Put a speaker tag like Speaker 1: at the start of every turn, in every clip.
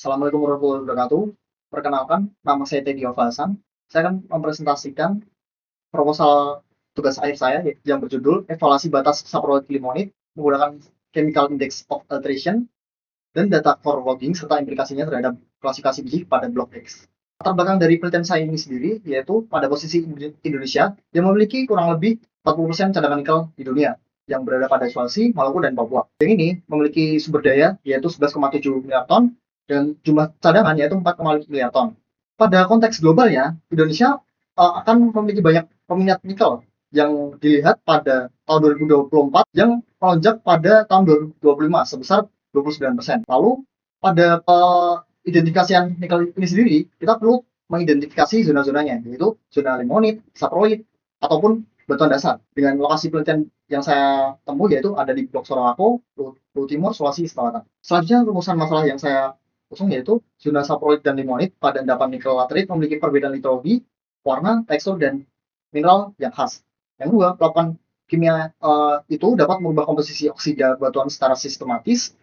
Speaker 1: Assalamualaikum warahmatullahi wabarakatuh. Perkenalkan, nama saya Teddy Hasan. Saya akan mempresentasikan proposal tugas akhir saya yang berjudul Evaluasi Batas Saprolit Limonid menggunakan Chemical Index of Alteration dan data core logging serta implikasinya terhadap klasifikasi biji pada blok X. Latar belakang dari penelitian saya ini sendiri yaitu pada posisi Indonesia yang memiliki kurang lebih 40% cadangan nikel di dunia yang berada pada Sulawesi, Maluku, dan Papua. Yang ini memiliki sumber daya yaitu 11,7 miliar ton dan jumlah cadangan yaitu 4,5 miliar ton. Pada konteks globalnya, Indonesia akan memiliki banyak peminat nikel yang dilihat pada tahun 2024 yang melonjak pada tahun 2025 sebesar 29%. Lalu pada identifikasian nikel ini sendiri, kita perlu mengidentifikasi zona-zonanya, yaitu zona limonit, saproid, ataupun batuan dasar. Dengan lokasi penelitian yang saya tempuh yaitu ada di Blok Sorowako, Luwu Timur, Sulawesi Selatan. Selanjutnya rumusan masalah yang saya usung yaitu zona saproid dan limonit pada endapan nikel laterit memiliki perbedaan litologi, warna, tekstur, dan mineral yang khas. Yang kedua, pelakukan kimia itu dapat merubah komposisi oksida batuan secara sistematis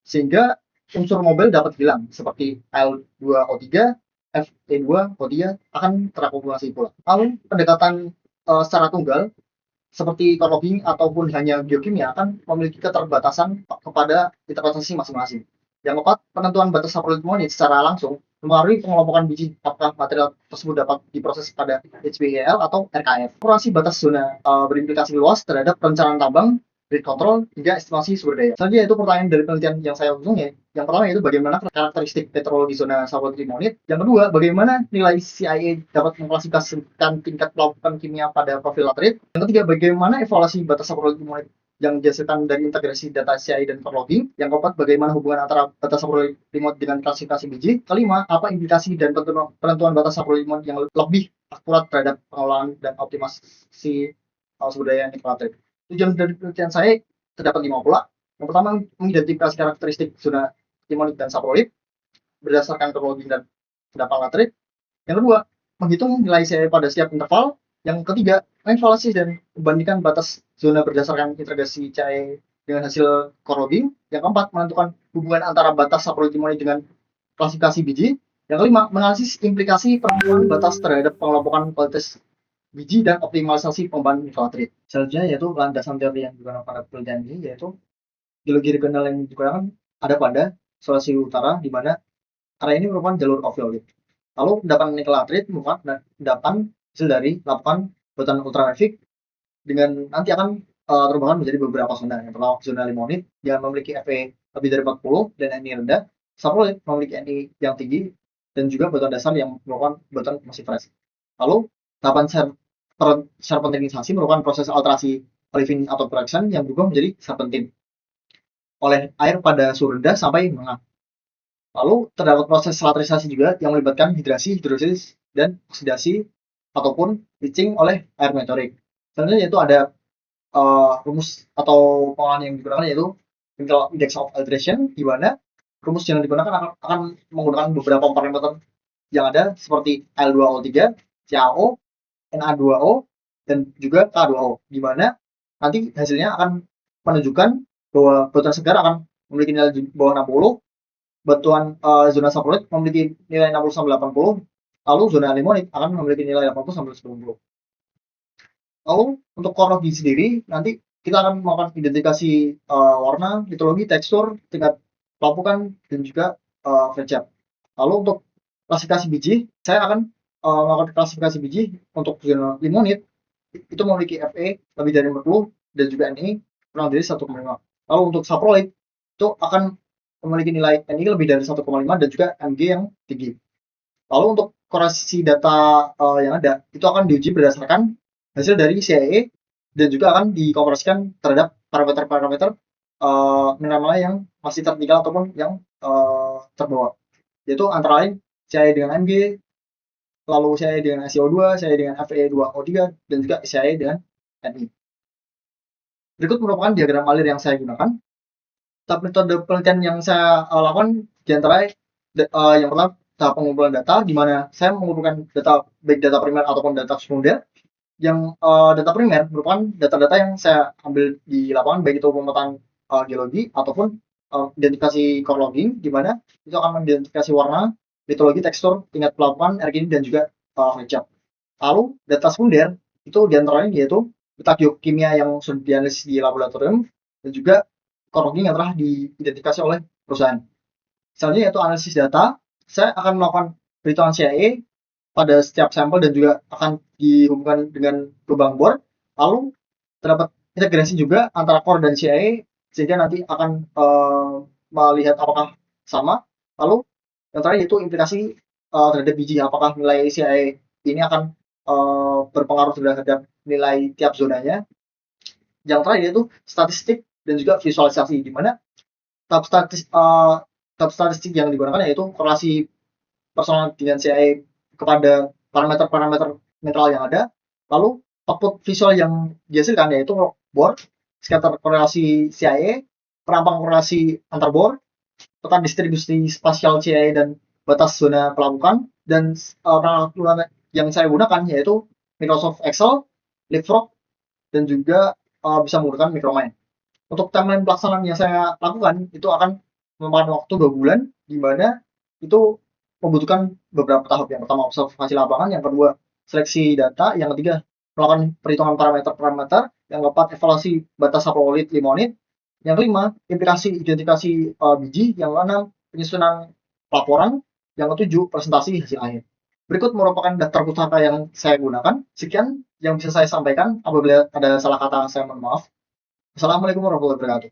Speaker 1: sehingga unsur mobil dapat hilang seperti Al2O3, Fe2O3 akan terakumulasi pula. Lalu pendekatan secara tunggal seperti core logging ataupun hanya biokimia akan memiliki keterbatasan kepada interpretasi masing-masing. Yang keempat, penentuan batas saprolit limonit secara langsung mempengaruhi pengelompokan biji apakah material tersebut dapat diproses pada HPGL atau RKF. Eksplorasi batas zona berimplikasi luas terhadap perencanaan tambang, grid control, hingga estimasi sumber daya. Selanjutnya itu pertanyaan dari penelitian yang saya usung ya. Yang pertama yaitu bagaimana karakteristik petrologi zona saprolit limonit. Yang kedua, bagaimana nilai CIA dapat mengklasifikasikan tingkat pelapukan kimia pada profil laterit. Yang ketiga, bagaimana evaluasi batas saprolit limonit yang dihasilkan dari integrasi data CI dan core logging. Yang keempat, bagaimana hubungan antara batas saprolit limonit dengan klasifikasi biji. Kelima, apa implikasi dan penentuan batas saprolit limonit yang lebih akurat terhadap pengelolaan dan optimasi sumber daya nikel laterit. Tujuan dari penelitian saya terdapat 5 pola. Yang pertama, mengidentifikasi karakteristik zona limonit dan saprolit berdasarkan core logging dan endapan laterit. Yang kedua, menghitung nilai CI pada setiap interval. Yang ketiga, mengevaluasi dan membandingkan batas zona berdasarkan integrasi CI dengan hasil core logging. Yang keempat, menentukan hubungan antara batas saprolit limonit dengan klasifikasi biji. Yang kelima, menganalisis implikasi penentuan batas terhadap pengelompokan kualitas biji dan optimalisasi pengembangan nikel laterit. Selanjutnya yaitu landasan teori yang digunakan pada penelitian ini yaitu geologi regional yang digunakan ada pada Sulawesi Utara di mana area ini merupakan jalur oviolit. Lalu endapan nikel laterit merupakan endapan hasil dari lapukan batuan ultramafic dengan nanti akan terbagi menjadi beberapa zona. Yang pertama zona limonit yang memiliki Fe lebih dari 40 dan Ni rendah, saprolit memiliki Ni yang tinggi dan juga batuan dasar yang merupakan batuan masih fresh. Lalu tahapan serpentinisasi merupakan proses alterasi olivine atau correction yang berubah menjadi serpentin oleh air pada suhu rendah sampai menengah. Lalu terdapat proses laterisasi juga yang melibatkan hidrasi, hidrolisis, dan oksidasi ataupun leaching oleh air meteorik. Selanjutnya yaitu ada rumus atau pengolahan yang digunakan yaitu Chemical Index of Alteration, di mana rumus yang digunakan akan menggunakan beberapa parameter yang ada seperti Al2O3, CaO, Na2O, dan juga K2O, di mana nanti hasilnya akan menunjukkan bahwa batuan segar akan memiliki nilai di bawah 60, batuan zona saprolit memiliki nilai 60-80, lalu zona limonit akan memiliki nilai 80-90. Lalu untuk core logging sendiri nanti kita akan melakukan identifikasi warna, litologi, tekstur, tingkat pelapukan, dan juga VCAP. Lalu untuk klasifikasi biji, saya akan melakukan klasifikasi biji untuk zona limonit itu memiliki Fe lebih dari 40 dan juga Ni kurang dari 1,5. Lalu untuk saprolit itu akan memiliki nilai Ni lebih dari 1,5 dan juga Mg yang tinggi. Lalu untuk korelasi data yang ada itu akan diuji berdasarkan hasil dari CIE dan juga akan dikonversikan terhadap parameter-parameter mineral yang masih tertinggal ataupun yang terbawa, yaitu antara lain CIE dengan Mg, lalu CIE dengan SiO2, CIE dengan Fe2O3, dan juga CIE dengan Ni. Berikut merupakan diagram alir yang saya gunakan. Metode penelitian yang saya lakukan diantara yang pertama tahap pengumpulan data, di mana saya mengumpulkan data baik data primer ataupun data sekunder. Yang data primer merupakan data-data yang saya ambil di lapangan baik itu pemetaan geologi ataupun identifikasi core logging, di mana itu akan mengidentifikasi warna, litologi, tekstur, tingkat pelapukan, RGB, dan juga hijab. Lalu data sekunder itu diantaranya yaitu letak geokimia yang sudah dianalisis di laboratorium dan juga core logging yang telah diidentifikasi oleh perusahaan. Selanjutnya yaitu analisis data. Saya akan melakukan perhitungan CIA pada setiap sampel dan juga akan dihubungkan dengan lubang bor. Lalu terdapat integrasi juga antara core dan CIA sehingga nanti akan melihat apakah sama. Lalu yang terakhir yaitu implikasi terhadap biji, apakah nilai CIA ini akan berpengaruh terhadap nilai tiap zonanya. Yang terakhir yaitu statistik dan juga visualisasi, di mana tahap statistik yang digunakan yaitu korelasi personal dengan CIA kepada parameter-parameter netral yang ada. Lalu output visual yang dihasilkan yaitu bor, scatter korelasi CIA, perampang korelasi antar bor, peta distribusi spasial CIA dan batas zona pelapukan, dan yang saya gunakan yaitu Microsoft Excel, Leapfrog, dan juga bisa menggunakan Micromine. Untuk timeline pelaksanaan yang saya lakukan itu akan memakan waktu 2 bulan, di mana itu membutuhkan beberapa tahap. Yang pertama observasi lapangan, yang kedua seleksi data, yang ketiga melakukan perhitungan parameter-parameter, yang keempat evaluasi batas saprophyllite limonite, yang kelima implikasi identifikasi biji, yang keenam penyusunan laporan, yang ketujuh presentasi hasil akhir. Berikut merupakan daftar pustaka yang saya gunakan. Sekian yang bisa saya sampaikan. Apabila ada salah kata, saya mohon maaf. Assalamualaikum warahmatullahi wabarakatuh.